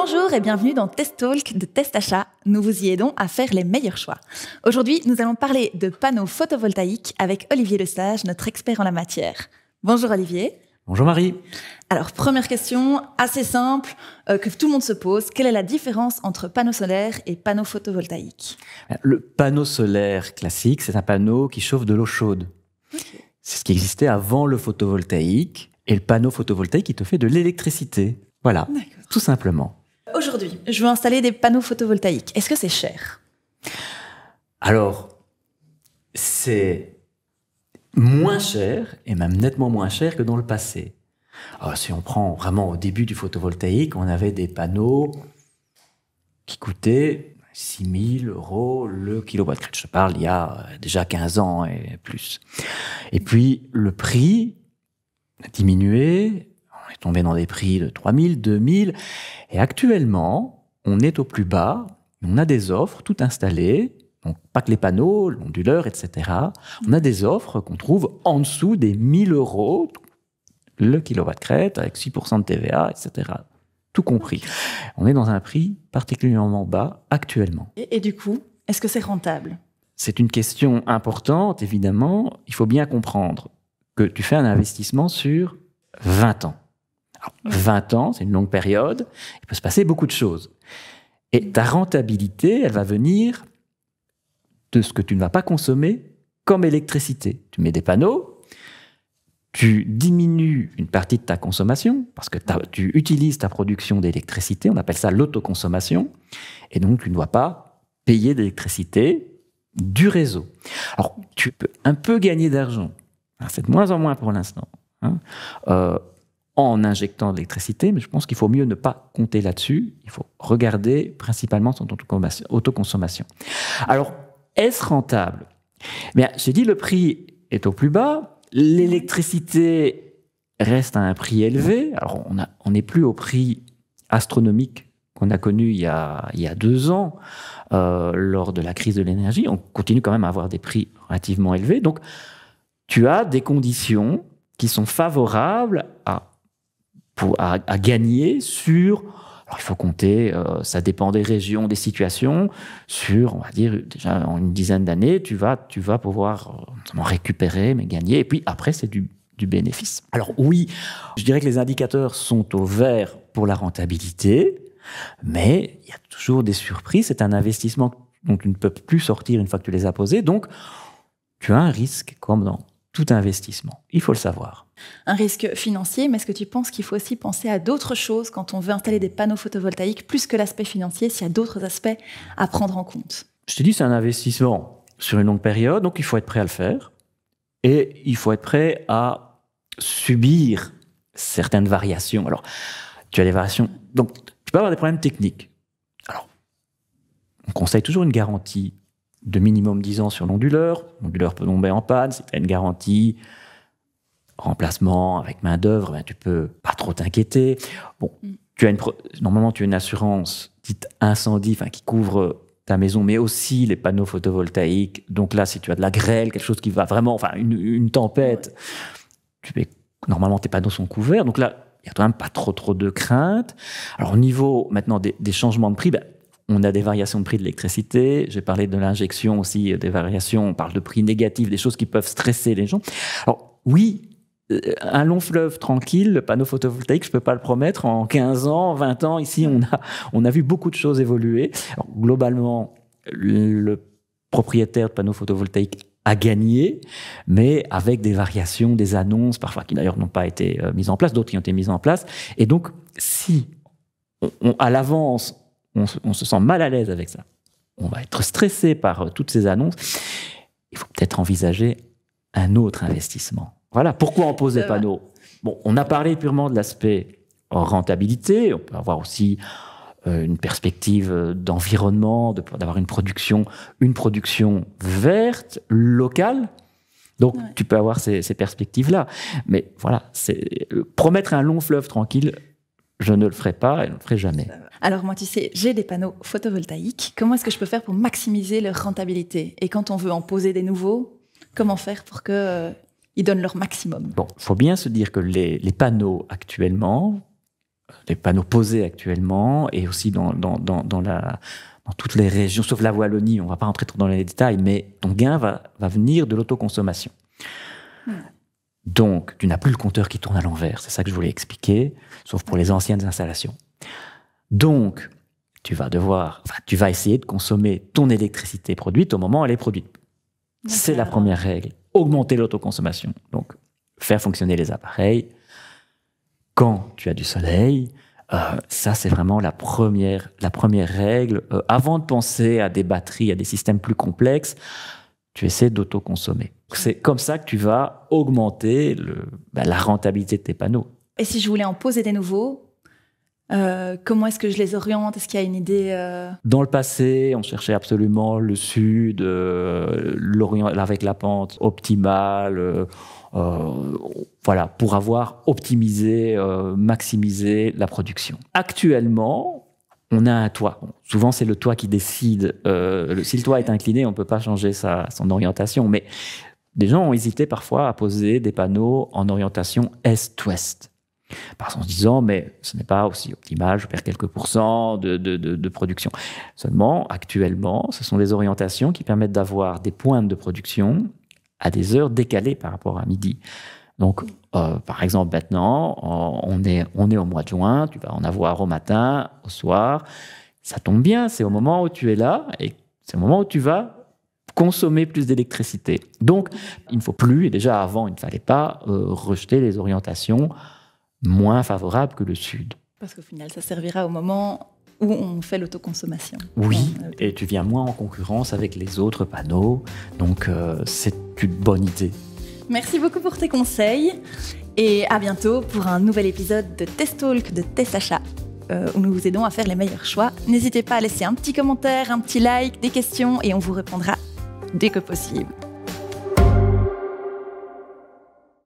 Bonjour et bienvenue dans Test Talk de Test Achat. Nous vous y aidons à faire les meilleurs choix. Aujourd'hui, nous allons parler de panneaux photovoltaïques avec Olivier Lesage, notre expert en la matière. Bonjour Olivier. Bonjour Marie. Alors, première question assez simple que tout le monde se pose. Quelle est la différence entre panneaux solaires et panneaux photovoltaïques ? Le panneau solaire classique, c'est un panneau qui chauffe de l'eau chaude. Okay. C'est ce qui existait avant le photovoltaïque. Et le panneau photovoltaïque, il te fait de l'électricité. Voilà, tout simplement. Aujourd'hui, je veux installer des panneaux photovoltaïques. Est-ce que c'est cher ? Alors, c'est moins cher, et même nettement moins cher que dans le passé. Alors, si on prend vraiment au début du photovoltaïque, on avait des panneaux qui coûtaient 6 000 € le kilowattheure. Je parle il y a déjà 15 ans et plus. Et puis, le prix a diminué. On est tombé dans des prix de 3 000, 2 000. Et actuellement, on est au plus bas. On a des offres toutes installées. Donc, pas que les panneaux, l'onduleur, etc. On a des offres qu'on trouve en dessous des 1 000 € le kilowatt-crête avec 6% de TVA, etc. Tout compris. On est dans un prix particulièrement bas actuellement. Et du coup, est-ce que c'est rentable ? C'est une question importante, évidemment. Il faut bien comprendre que tu fais un investissement sur 20 ans. Alors, 20 ans, c'est une longue période. Il peut se passer beaucoup de choses. Et ta rentabilité, elle va venir de ce que tu ne vas pas consommer comme électricité. Tu mets des panneaux, tu diminues une partie de ta consommation parce que tu utilises ta production d'électricité, on appelle ça l'autoconsommation, et donc tu ne dois pas payer d'électricité du réseau. Alors, tu peux un peu gagner d'argent, c'est de moins en moins pour l'instant, en injectant de l'électricité, mais je pense qu'il faut mieux ne pas compter là-dessus, il faut regarder principalement son autoconsommation. Alors, est-ce rentable ? Bien, j'ai dit le prix est au plus bas, l'électricité reste à un prix élevé. Alors, on n'est plus au prix astronomique qu'on a connu il y a 2 ans lors de la crise de l'énergie. On continue quand même à avoir des prix relativement élevés. Donc, tu as des conditions qui sont favorables à gagner sur... Alors, il faut compter, ça dépend des régions, des situations. Sur, on va dire, déjà en une dizaine d'années, tu vas pouvoir récupérer, mais gagner. Et puis après, c'est du bénéfice. Alors oui, je dirais que les indicateurs sont au vert pour la rentabilité, mais il y a toujours des surprises. C'est un investissement dont tu ne peux plus sortir une fois que tu les as posés. Donc, tu as un risque, comme dans tout investissement. Il faut le savoir. Un risque financier, mais est-ce que tu penses qu'il faut aussi penser à d'autres choses quand on veut installer des panneaux photovoltaïques, plus que l'aspect financier, s'il y a d'autres aspects à prendre en compte ? Je te dis, c'est un investissement sur une longue période, donc il faut être prêt à le faire. Et il faut être prêt à subir certaines variations. Alors, tu as des variations... Donc, tu peux avoir des problèmes techniques. Alors, on conseille toujours une garantie de minimum 10 ans sur l'onduleur. L'onduleur peut tomber en panne. Si tu as une garantie remplacement avec main-d'œuvre, ben, tu peux pas trop t'inquiéter. Bon, normalement, tu as une assurance dite incendie, qui couvre ta maison, mais aussi les panneaux photovoltaïques. Donc là, si tu as de la grêle, quelque chose qui va vraiment, une tempête, normalement, tes panneaux sont couverts. Donc là, il n'y a quand même pas trop de crainte. Alors, au niveau maintenant des changements de prix, on a des variations de prix de l'électricité. J'ai parlé de l'injection aussi, des variations. On parle de prix négatifs, des choses qui peuvent stresser les gens. Alors, oui, un long fleuve tranquille, le panneau photovoltaïque, je ne peux pas le promettre. En 15 ans, 20 ans, ici, on a vu beaucoup de choses évoluer. Alors, globalement, le propriétaire de panneaux photovoltaïques a gagné, mais avec des variations, des annonces, parfois qui d'ailleurs n'ont pas été mises en place, d'autres qui ont été mises en place. Et donc, si à l'avance, on se sent mal à l'aise avec ça, on va être stressé par toutes ces annonces, il faut peut-être envisager un autre investissement. Voilà, pourquoi on pose des panneaux ? Bon, on a parlé purement de l'aspect rentabilité, on peut avoir aussi une perspective d'environnement, d'avoir une production verte, locale. Donc, tu peux avoir ces perspectives-là. Mais voilà, promettre un long fleuve tranquille, je ne le ferai pas et je ne le ferai jamais. Alors moi, tu sais, j'ai des panneaux photovoltaïques. Comment est-ce que je peux faire pour maximiser leur rentabilité ? Et quand on veut en poser des nouveaux, comment faire pour qu'ils donnent leur maximum ? Bon, il faut bien se dire que les panneaux actuellement les panneaux posés actuellement et aussi dans toutes les régions, sauf la Wallonie, on ne va pas rentrer trop dans les détails, mais ton gain va venir de l'autoconsommation. Donc, tu n'as plus le compteur qui tourne à l'envers, c'est ça que je voulais expliquer, sauf pour les anciennes installations. Donc, tu vas essayer de consommer ton électricité produite au moment où elle est produite. C'est la première règle. Augmenter l'autoconsommation. Donc, faire fonctionner les appareils quand tu as du soleil. Ça, c'est vraiment la première règle. Avant de penser à des batteries, à des systèmes plus complexes, tu essaies d'autoconsommer. C'est comme ça que tu vas augmenter la rentabilité de tes panneaux. Et si je voulais en poser des nouveaux, comment est-ce que je les oriente? Est-ce qu'il y a une idée Dans le passé, on cherchait absolument le sud, l'Orient, avec la pente optimale, pour avoir optimisé, maximisé la production. Actuellement, on a un toit. Bon, souvent, c'est le toit qui décide. Si le toit est incliné, on ne peut pas changer son orientation. Mais des gens ont hésité parfois à poser des panneaux en orientation est-ouest. Parce qu'en se disant, mais ce n'est pas aussi optimal, je perds quelques pourcents de production. Seulement, actuellement, ce sont des orientations qui permettent d'avoir des pointes de production à des heures décalées par rapport à midi. Donc, par exemple, maintenant, on est au mois de juin, tu vas en avoir au matin, au soir. Ça tombe bien, c'est au moment où tu es là et c'est au moment où tu vas consommer plus d'électricité. Donc, il ne faut plus, et déjà avant, il ne fallait pas rejeter les orientations moins favorables que le sud. Parce qu'au final, ça servira au moment où on fait l'autoconsommation. Oui, et tu viens moins en concurrence avec les autres panneaux, donc c'est une bonne idée. Merci beaucoup pour tes conseils, et à bientôt pour un nouvel épisode de Test Talk de TestAchat, où nous vous aidons à faire les meilleurs choix. N'hésitez pas à laisser un petit commentaire, un petit like, des questions, et on vous répondra dès que possible.